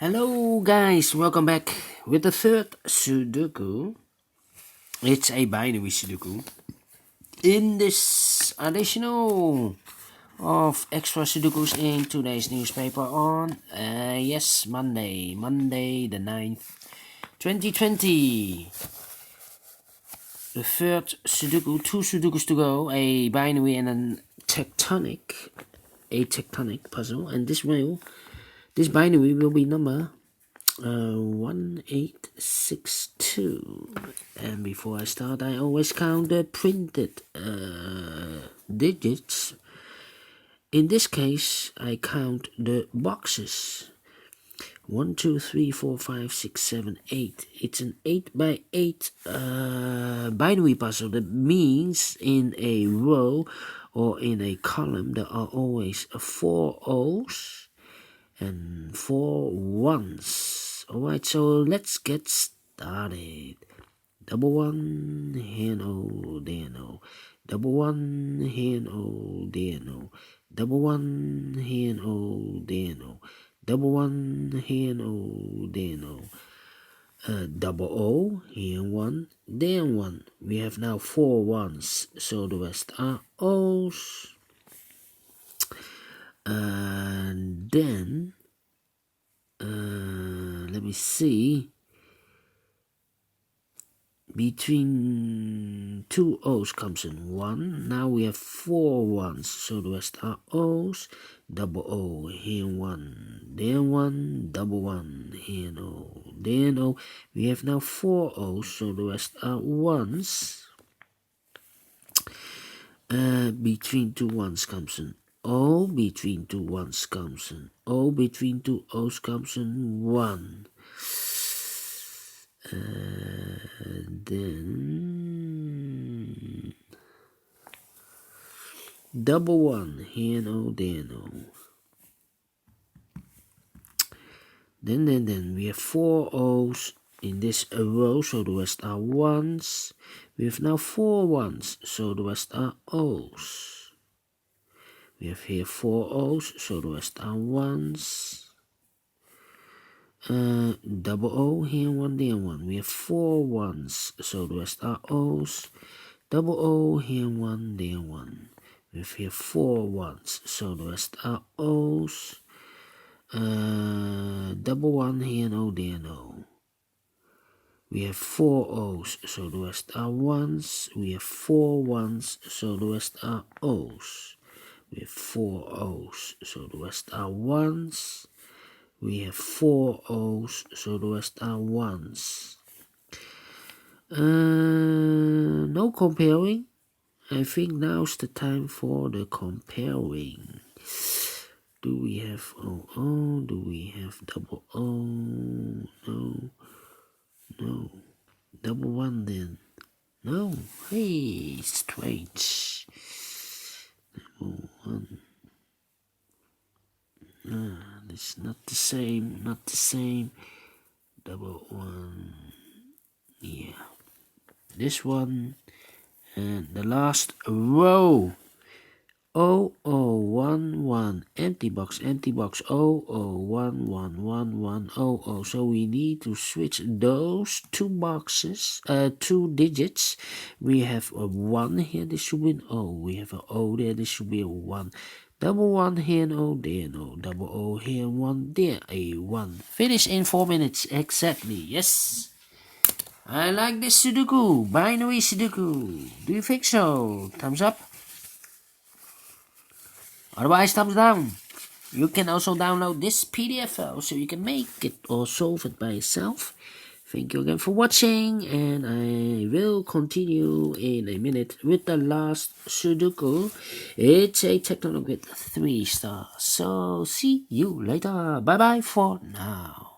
Hello guys, welcome back with the third Sudoku. It's a binary Sudoku. In this additional of extra Sudokus in today's newspaper on, Monday the 9th, 2020. The third Sudoku, two Sudokus to go, a binary and a tectonic puzzle, and this binary will be number 1862. And before I start, I always count the printed digits. In this case, I count the boxes. 1, 2, 3, 4, 5, 6, 7, 8. It's an 8 by 8 binary puzzle. That means in a row or in a column there are always 4 O's and 4 1s. Alright, so let's get started. Double 1, here no, there no. Double 1, here no, there no. Double 1, here no, there no. Double 1, here no, there no. Double O, here 1, there 1. We have now 4 1s, so the rest are O's. And then let me see, between 2 O's comes in 1. Now we have 4 1s, so the rest are O's. Double O, here 1, there 1. Double 1, here no, there no. We have now 4 O's, so the rest are 1s. Between 2 1s comes an O, between 2 1s comes an O, between 2 O's comes an 1. Then double 1, here no, there no. Then we have 4 O's in this row, so the rest are 1s. We have now 4 1s, so the rest are O's. We have here 4 O's, so the rest are 1s. Double O, here 1, there 1. We have 4 1s, so the rest are O's. Double O, here 1, there 1. We have here 4 1s, so the rest are O's. Double 1, here no, there no. We have 4 O's, so the rest are 1s. We have 4 1s, so the rest are O's. We have 4 O's, so the rest are 1s. We have 4 O's, so the rest are 1s. No comparing. I think now's the time for the comparing. Do we have O? Do we have double O? No. Double 1 then. No. Hey, strange. Double 1. It's not the same. Double 1. Yeah. This one. And the last row. 0011. Empty box. 00111100. So we need to switch those 2 boxes, 2 digits. We have a 1 here, this should be an O. We have an O there, this should be a 1. Double 1 here, no, there, no. Double O here, 1, there, a 1. Finish in 4 minutes, exactly, yes. I like this Sudoku, binary Sudoku. Do you think so? Thumbs up. Otherwise, thumbs down. You can also download this PDF file so you can make it or solve it by yourself. Thank you again for watching, and I will continue in a minute with the last Sudoku. It's a technology with 3 stars. So see you later. Bye bye for now.